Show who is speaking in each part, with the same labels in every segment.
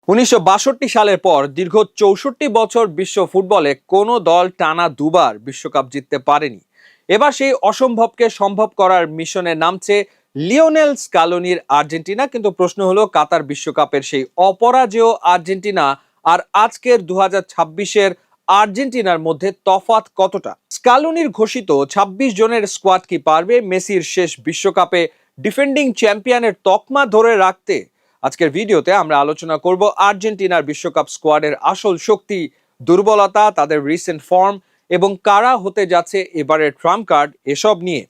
Speaker 1: 1962 সালের পর দীর্ঘ 64 বছর বিশ্ব ফুটবলে কোনো দল টানা দুবার বিশ্বকাপ জিততে পারেনি। এবার সেই অসম্ভবকে সম্ভব করার মিশনে নামছে লিওনেল স্কালোনির আর্জেন্টিনা। কিন্তু প্রশ্ন হলো, কাতার বিশ্বকাপের সেই অপরাজেয় আর্জেন্টিনা আর আজকের 2026-এর আর্জেন্টিনার মধ্যে তফাৎ কতটা? স্কালোনির ঘোষিত 26 জনের স্কোয়াড কি পারবে মেসির শেষ বিশ্বকাপে ডিফেন্ডিং চ্যাম্পিয়নের তকমা ধরে রাখতে? আজকের ভিডিওতে আমরা আলোচনা করব আর্জেন্টিনার বিশ্বকাপ স্কোয়াডের আসল শক্তি, দুর্বলতা, তাদের রিসেন্ট ফর্ম এবং কারা হতে যাচ্ছে এবারের ট্রাম্প কার্ড, এসব নিয়ে।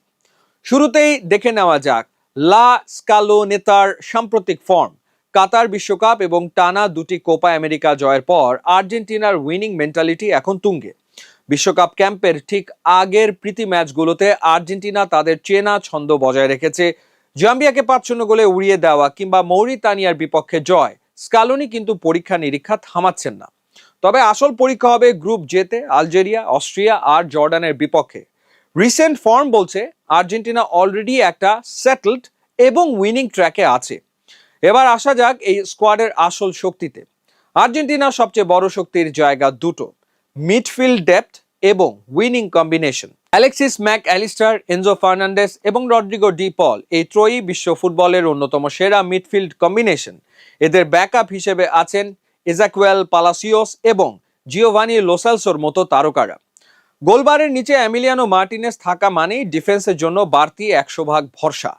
Speaker 1: শুরুতেই দেখে নেওয়া যাক লা স্কালোনেতার সাম্প্রতিক ফর্ম। কাতার বিশ্বকাপ এবং টানা দুটি কোপা আমেরিকা জয়ের পর আর্জেন্টিনার উইনিং মেন্টালিটি এখন তুঙ্গে। বিশ্বকাপ ক্যাম্পের ঠিক আগের প্রীতি ম্যাচগুলোতে আর্জেন্টিনা তাদের চেনা ছন্দ বজায় রেখেছে। জাম্বিয়াকে 5-0 গোলে উড়িয়ে দেওয়া কিংবা মৌরিতানিয়ার বিপক্ষে জয়, স্কালোনি কিন্তু পরীক্ষা নিরীক্ষা থামাচ্ছেন না। তবে আসল পরীক্ষা হবে গ্রুপ জেতে আলজেরিয়া, অস্ট্রিয়া আর জর্ডানের বিপক্ষে। রিসেন্ট ফর্ম বলছে আর্জেন্টিনা অলরেডি একটা সেটেলড এবং উইনিং ট্র্যাকে আছে। এবার আসা যাক এই স্কোয়াডের আসল শক্তিতে। আর্জেন্টিনার সবচেয়ে বড় শক্তির জায়গা দুটো: মিডফিল্ড ডেপথ এবং winning combination. Alexis Mac Allister, Enzo Fernandez এবং রড্রিগো ডি পল, এই ত্রয়ী বিশ্ব ফুটবলের অন্যতম সেরা মিডফিল্ড কম্বিনেশন। এদের ব্যাকআপ হিসেবে আছেন এজাকুয়েল পালাসিওস এবং জিওভানি লোসেলসোর মতো তারকারা। গোলবারের নিচে এমিলিয়ানো মার্টিনেস থাকা মানেই ডিফেন্সের জন্য বাড়তি 100% ভরসা।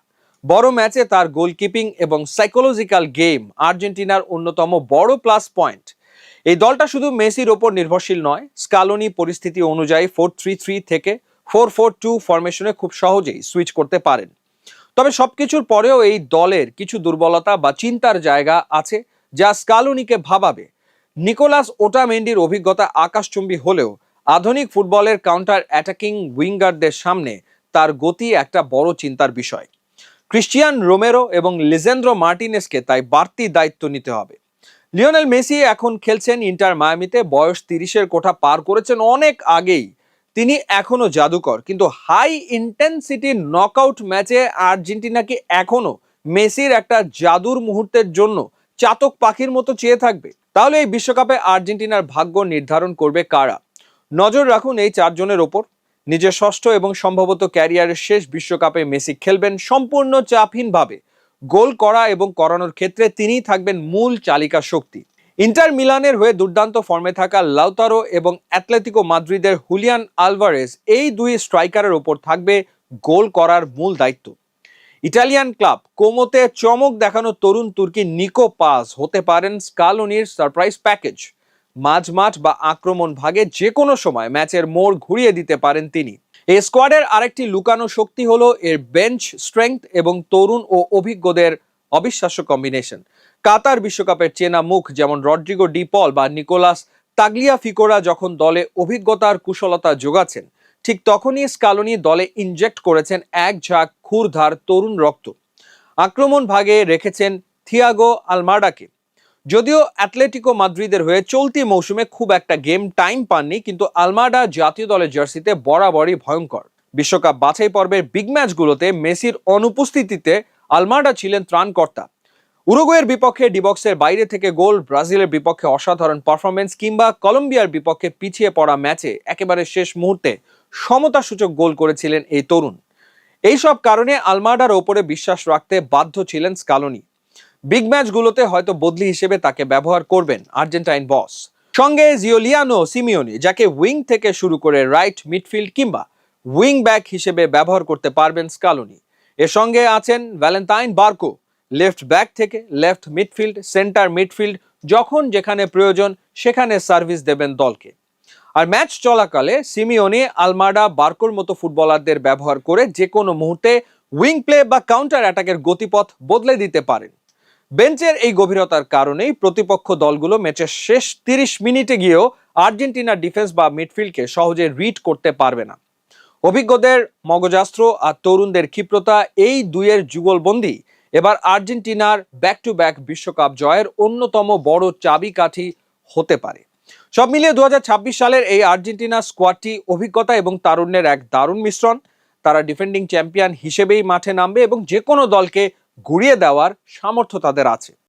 Speaker 1: বড় ম্যাচে তার গোলকিপিং এবং সাইকোলজিক্যাল গেম আর্জেন্টিনার অন্যতম বড় প্লাস পয়েন্ট। এই দলটা শুধু মেসির ওপর নির্ভরশীল নয়, স্কালোনি পরিস্থিতি অনুযায়ী 4-3-3 থেকে 4-4-2 ফরমেশনে খুব সহজেই সুইচ করতে পারেন। তবে সবকিছুর পরেও এই দলের কিছু দুর্বলতা বা চিন্তার জায়গা আছে যা স্কালোনিকে ভাবাবে। নিকোলাস ওটামেন্ডির অভিজ্ঞতা আকাশচুম্বী হলেও আধুনিক ফুটবলের কাউন্টার অ্যাটাকিং উইঙ্গারদের সামনে তার গতি একটা বড় চিন্তার বিষয়। ক্রিস্টিয়ান রোমেরো এবং লিজেন্দ্রো মার্টিনেসকে তাই বাড়তি দায়িত্ব নিতে হবে। লিওনেল মেসি এখন খেলছেন ইন্টার মায়ামিতে, বয়স 30-এর কোঠা পার করেছেন অনেক আগেই। তিনি এখনো জাদুকর, কিন্তু হাই ইন্টেন্সিটি নকআউট ম্যাচে আর্জেন্টিনা কি এখনো মেসির একটা জাদুর মুহূর্তের জন্য চাতক পাখির মতো চেয়ে থাকবে? তাহলে এই বিশ্বকাপে আর্জেন্টিনার ভাগ্য নির্ধারণ করবে কারা? নজর রাখুন এই 4 জনের ওপর। নিজের ষষ্ঠ এবং সম্ভবত ক্যারিয়ারের শেষ বিশ্বকাপে মেসি খেলবেন সম্পূর্ণ চাপহীনভাবে। গোল করা এবং করানোর ক্ষেত্রে তিনিই থাকবেন মূল চালিকা শক্তি। ইন্টার মিলানের হয়ে দুর্দান্ত ফর্মে থাকা লাউতারো এবং অ্যাটলেটিকো মাদ্রিদের হুলিয়ান আলভারেজ, এই দুই স্ট্রাইকারের ওপর থাকবে গোল করার মূল দায়িত্ব। ইটালিয়ান ক্লাব কোমোতে চমক দেখানো তরুণ তুর্কি নিকো পাস হতে পারেন স্কালোনির সারপ্রাইজ প্যাকেজ। মাঝমাঠ বা আক্রমণ ভাগে যে কোনো সময় ম্যাচের মোড় ঘুরিয়ে দিতে পারেন তিনি। এই স্কোয়াডের আরেকটি লুকানো শক্তি হলো এর বেঞ্চ স্ট্রেংথ এবং তরুণ ও অভিজ্ঞদের অবিশ্বাস্য কম্বিনেশন। কাতার বিশ্বকাপের চেনা মুখ যেমন রড্রিগো ডি পল বা নিকোলাস তাগলিয়াফিকোরা যখন দলে অভিজ্ঞতার কুশলতা যোগাচ্ছেন, ঠিক তখনই স্কালোনি দলে ইনজেক্ট করেছেন এক ঝাঁক ক্ষুরধার তরুণ রক্ত। আক্রমণ ভাগে রেখেছেন থিয়াগো আলমাডাকে। যদিও অ্যাটলেটিকো মাদ্রিদের হয়ে চলতি মৌসুমে খুব একটা গেম টাইম পাননি, কিন্তু আলমাডা জাতীয় দলের জার্সিতে বরাবরই ভয়ঙ্কর। বিশ্বকাপ বাছাই পর্বের বিগ ম্যাচগুলোতে মেসির অনুপস্থিতিতে আলমাডা ছিলেন ত্রাণকর্তা। উরুগুয়ের বিপক্ষে ডিবক্সের বাইরে থেকে গোল, ব্রাজিলের বিপক্ষে অসাধারণ পারফরমেন্স কিংবা কলম্বিয়ার বিপক্ষে পিছিয়ে পড়া ম্যাচে একেবারে শেষ মুহূর্তে সমতাসূচক গোল করেছিলেন এই তরুণ। এইসব কারণে আলমাডার ওপরে বিশ্বাস রাখতে বাধ্য ছিলেন স্কালোনি। বিগ ম্যাচগুলোতে হয়তো বদলি হিসেবে তাকে ব্যবহার করবেন আর্জেন্টাইন বস। সঙ্গে জিওলিয়ানো সিমিওনি, যাকে উইং থেকে শুরু করে রাইট মিডফিল্ড কিংবা উইং ব্যাক হিসেবে ব্যবহার করতে পারবেন স্কালোনি। এর সঙ্গে আছেন ভ্যালেন্টাইন বার্কো, লেফট ব্যাক থেকে লেফট মিডফিল্ড, সেন্টার মিডফিল্ড, যখন যেখানে প্রয়োজন সেখানে সার্ভিস দেবেন দলকে। আর ম্যাচ চলাকালে সিমিওনি আলমাডা বার্কোর মতো ফুটবলারদের ব্যবহার করে যে কোনো মুহূর্তে উইং প্লে বা কাউন্টার অ্যাটাকের গতিপথ বদলে দিতে পারেন। বেঞ্চের এই গভীরতার কারণেই প্রতিপক্ষ দলগুলো ম্যাচের শেষ 30 মিনিটে গিয়েও আর্জেন্টিনার ডিফেন্স বা মিডফিল্ডকে সহজে রিড করতে পারবে না। অভিজ্ঞদের মগজাস্ত্র আর তরুণদের ক্ষিপ্রতা, এই দুইয়ের যুগলবন্দি এবার আর্জেন্টিনার ব্যাক টু ব্যাক বিশ্বকাপ জয়ের অন্যতম বড় চাবিকাঠি হতে পারে। সব মিলিয়ে 2026 সালের এই আর্জেন্টিনা স্কোয়াডটি অভিজ্ঞতা এবং তারুণ্যের এক দারুণ মিশ্রণ। তারা ডিফেন্ডিং চ্যাম্পিয়ন হিসেবেই মাঠে নামবে এবং যে কোনো দলকে ঘুরিয়ে দেওয়ার সামর্থ্য তাদের আছে।